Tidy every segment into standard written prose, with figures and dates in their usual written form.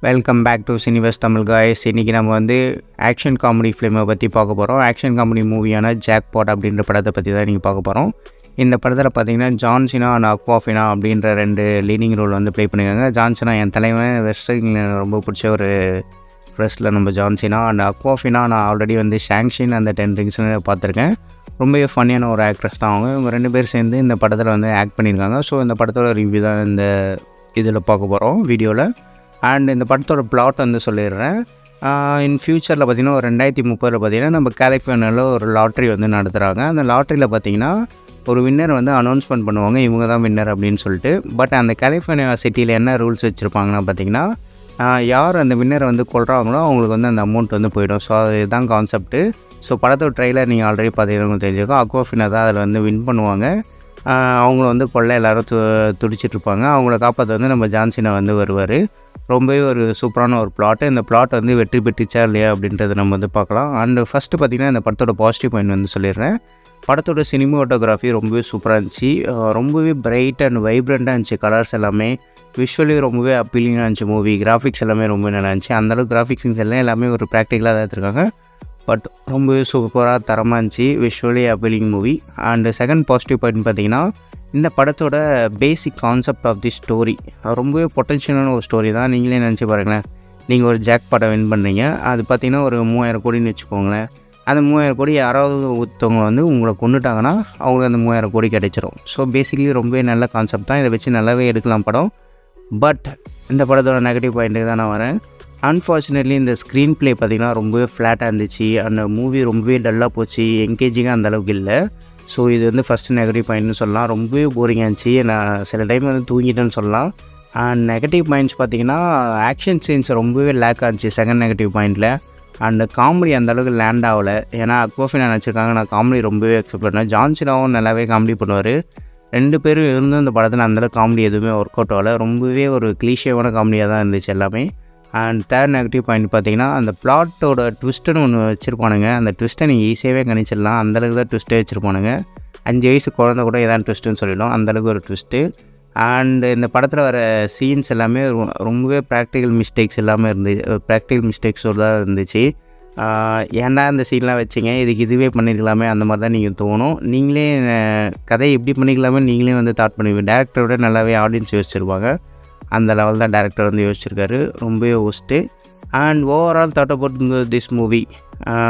Welcome back to சினிவஸ் Tamil guys. இன்றைக்கி நம்ம வந்து ஆக்ஷன் காமெடி ஃபிலிமை பற்றி பார்க்க போகிறோம். ஆக்ஷன் காமெடி மூவியான ஜாக்பாட் அப்படின்ற படத்தை பற்றி தான் நீங்கள் பார்க்க போகிறோம். இந்த படத்தில் பார்த்தீங்கன்னா ஜான் சினா அண்ட் அக்வாஃபினா அப்படின்ற 2 லீடிங் ரோல் வந்து ப்ளே பண்ணியிருக்காங்க. ஜான் சினா என் தலைவன், ரெஸ்லிங்கில் ரொம்ப பிடிச்ச ஒரு ரெஸ்லர் நம்ம ஜான் சினா. அண்ட் அக்வாஃபினா நான் ஆல்ரெடி வந்து ஷாங்ஷின் அந்த 10 ரிங்ஸ்னு பார்த்துருக்கேன். ரொம்பவே ஃபன்னியான ஒரு ஆக்ட்ரஸ் தான் அவங்க. இவங்க 2 பேர் சேர்ந்து இந்த படத்தில் வந்து ஆக்ட் பண்ணியிருக்காங்க. ஸோ இந்த படத்தோட ரிவ்யூ தான் இந்த இதில் பார்க்க போகிறோம் வீடியோவில். அண்ட் இந்த படத்தோட பிளாட் வந்து சொல்லிடுறேன். இன் ஃப்யூச்சரில் பார்த்திங்கன்னா ஒரு 2030 பார்த்திங்கன்னா நம்ம கலிஃபோர்னியாவில் ஒரு லாட்ரி வந்து நடத்துகிறாங்க. அந்த லாட்ரியில் பார்த்திங்கன்னா ஒரு வின்னர் வந்து அனௌன்ஸ்மெண்ட் பண்ணுவாங்க, இவங்க தான் வின்னர் அப்படின்னு சொல்லிட்டு. பட் அந்த கலிஃபோர்னியா சிட்டியில் என்ன ரூல்ஸ் வச்சுருப்பாங்கன்னா பார்த்திங்கன்னா, யார் அந்த வின்னரை வந்து கொள்கிறாங்களோ அவங்களுக்கு வந்து அந்த அமௌண்ட் வந்து போயிடும். ஸோ அதுதான் கான்செப்ட்டு. ஸோ படத்தோட ட்ரெய்லர் நீங்கள் ஆல்ரெடி பார்த்தீங்கன்னா தெரிஞ்சிருக்கோம். அக்வாஃபினா தான் அதில் வந்து வின் பண்ணுவாங்க. அவங்கள வந்து கொள்ள எல்லோரும் துடிச்சிட்ருப்பாங்க. அவங்கள காப்பாற்ற வந்து நம்ம ஜான் சினா வந்து வருவார். ரொம்பவே ஒரு சூப்பரான ஒரு பிளாட்டு. இந்த பிளாட் வந்து வெற்றி பெற்றுச்சா இல்லையா அப்படின்றத நம்ம வந்து பார்க்கலாம். அண்ட் ஃபஸ்ட்டு பார்த்திங்கன்னா இந்த படத்தோட பாசிட்டிவ் பாயிண்ட் வந்து சொல்லிடுறேன். படத்தோட சினிமாட்டோகிராஃபி ரொம்பவே சூப்பராக இருந்துச்சு. ரொம்பவே பிரைட் அண்ட் வைப்ரண்ட்டாக இருந்துச்சு. கலர்ஸ் எல்லாமே விஷுவலி ரொம்பவே அப்பீலிங்காக இருந்துச்சு. மூவி கிராஃபிக்ஸ் எல்லாமே ரொம்ப நல்லா இருந்துச்சு. அந்தளவுக்கு கிராஃபிக்ஸ் எல்லாமே ஒரு ப்ராக்டிக்கலாக தான் எடுத்துருக்காங்க. பட் ரொம்பவே சூப்பராக தரமாக இருந்துச்சு. Visually appealing movie. And second positive point பார்த்திங்கன்னா, இந்த படத்தோட basic concept of the story ரொம்பவே பொட்டன்ஷியலான ஒரு ஸ்டோரி தான். நீங்களே நினச்சி பாருங்களேன், நீங்கள் ஒரு ஜாக்பாட்டை வின் பண்ணுறீங்க. அது பார்த்திங்கன்னா ஒரு 3000 கோடின்னு வச்சுக்கோங்களேன். அந்த 3000 கோடி யாராவது ஒருத்தவங்க வந்து உங்களை கொண்டுட்டாங்கன்னா அவங்களுக்கு அந்த 3000 கோடி கிடைச்சிரும். ஸோ பேசிக்கலி ரொம்பவே நல்ல கான்செப்ட் தான். இதை வச்சு நல்லாவே எடுக்கலாம் படம். பட் இந்த படத்தோட நெகட்டிவ் பாயிண்ட்டுக்கு தான் நான் வரேன். அன்ஃபார்ச்சுனேட்லி இந்த ஸ்க்ரீன் ப்ளே பார்த்திங்கன்னா ரொம்பவே ஃப்ளாட்டாக இருந்துச்சு. அந்த மூவி ரொம்பவே டல்லாக போச்சு. என்கேஜிங்காக அந்தளவுக்கு இல்லை. ஸோ இது வந்து ஃபஸ்ட்டு நெகட்டிவ் பாயிண்ட்னு சொல்லலாம். ரொம்பவே போரிங்காக இருந்துச்சு. நான் சில டைம் வந்து தூங்கிட்டேன்னு சொல்லலாம். அண்ட் நெகட்டிவ் பாயிண்ட்ஸ் பார்த்திங்கன்னா, ஆக்ஷன் சீன்ஸ் ரொம்பவே லேக் ஆச்சு செகண்ட் நெகட்டிவ் பாயிண்ட்டில். அண்ட் காமெடி அந்தளவுக்கு லேண்ட் ஆகலை. ஏன்னா அக்வாஃபினா நினச்சிருக்காங்க, நான் காமெடி ரொம்பவே எக்ஸ்பெக்ட் பண்ணேன். ஜான் சினாவும் நல்லாவே காமெடி பண்ணுவார். 2 பேரும் இருந்து அந்த படத்தில் அந்தளவுக்கு காமெடி எதுவுமே ஒர்க் அவுட் ஆகலை. ரொம்பவே ஒரு கிளீஷேவான காமெடியாக தான் இருந்துச்சு எல்லாமே. அண்ட் தேர்ட் நெகட்டிவ் பாயிண்ட் பார்த்திங்கன்னா, அந்த பிளாட்டோட ட்விஸ்ட்டுன்னு ஒன்று வச்சுருப்பானுங்க. அந்த ட்விஸ்ட்டை நீங்கள் ஈஸியாகவே கணிச்சிடலாம். அந்தளவுக்கு தான் ட்விஸ்ட்டே வச்சுருப்பானுங்க. 5 வயசு குழந்தை கூட எதாவது ட்விஸ்ட்டுன்னு சொல்லிடும், அந்தளவுக்கு ஒரு ட்விஸ்ட்டு. அண்ட் இந்த படத்தில் வர சீன்ஸ் எல்லாமே ரொம்பவே ப்ராக்டிக்கல் மிஸ்டேக்ஸ் எல்லாமே ப்ராக்டிக்கல் மிஸ்டேக்ஸோடு தான் இருந்துச்சு. ஏன்டா இந்த சீன்லாம் வச்சிங்க, இதுக்கு இதுவே பண்ணியிருக்கலாமே அந்த மாதிரி தான் நீங்கள் தோணும். நீங்களே கதையை எப்படி பண்ணிக்கலாமே நீங்களே வந்து தாட் பண்ணுவீங்க. டேரக்டரோட நல்லாவே ஆடியன்ஸ் யோசிச்சிருப்பாங்க. அந்த லெவல் தான் டேரக்டர் வந்து யோசிச்சிருக்காரு. ரொம்பவே worst. And overall thought about this movie,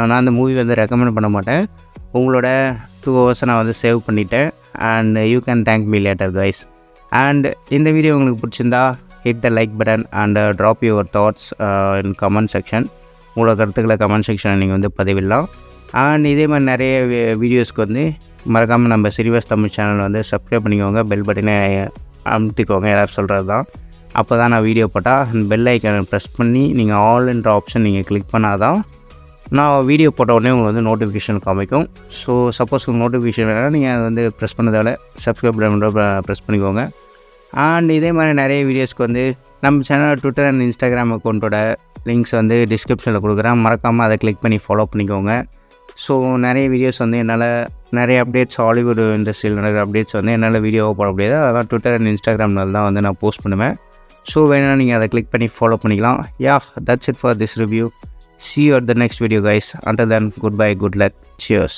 நான் அந்த மூவி வந்து ரெக்கமெண்ட் பண்ண மாட்டேன். உங்களோட 2 hours நான் வந்து சேவ் பண்ணிட்டேன். And you can thank me later guys. And இந்த வீடியோ உங்களுக்கு பிடிச்சிருந்தா hit the like button and drop your thoughts in comment section. உங்களோட கருத்துக்களை கமெண்ட் செக்ஷனில் நீங்கள் வந்து பதிவிடலாம். அண்ட் இதே மாதிரி நிறைய வீடியோஸ்க்கு வந்து மறக்காமல் நம்ம சினிவஸ் தமிழ் சேனல் வந்து சப்ஸ்கிரைப் பண்ணிக்கோங்க. பெல் பட்டனை அமுத்திக்கோங்க. எல்லோரும் சொல்கிறது தான். அப்போ தான் நான் வீடியோ போட்டால் பெல் ஐக்கானை ப்ரெஸ் பண்ணி நீங்கள் ஆல்ன்ற ஆப்ஷன் நீங்கள் கிளிக் பண்ணால் தான் நான் வீடியோ போட்ட உடனே உங்களுக்கு வந்து நோட்டிஃபிகேஷன் காமிக்கும். ஸோ சப்போஸ் உங்களுக்கு நோட்டிஃபிகேஷன் வேணால் நீங்கள் அதை வந்து ப்ரெஸ் பண்ணதால் சப்ஸ்கிரைப் ப்ரெஸ் பண்ணிக்கோங்க. அண்ட் இதே மாதிரி நிறைய வீடியோஸ்க்கு வந்து நம்ம சேனல் ட்விட்டர் அண்ட் இன்ஸ்டாகிராம் அக்கௌண்ட்டோட லிங்க்ஸ் வந்து டிஸ்கிரிப்ஷனில் கொடுக்குறேன். மறக்காமல் அதை கிளிக் பண்ணி ஃபாலோ பண்ணிக்கோங்க. ஸோ நிறைய வீடியோஸ் வந்து என்னால் நிறைய அப்டேட்ஸ், ஹாலிவுட் இண்டஸ்ட்ரியில் நடக்கிற அப்டேட்ஸ் வந்து என்னால் வீடியோவாக போட முடியாது. அதெல்லாம் ட்விட்டர் அண்ட் இன்ஸ்டாகிராமில் தான் வந்து நான் போஸ்ட் பண்ணுவேன். ஸோ வேணா நீங்கள் அதை கிளிக் பண்ணி ஃபாலோ பண்ணிக்கலாம். That's it for this review. See you at the next video guys. Until then, goodbye, good luck, cheers.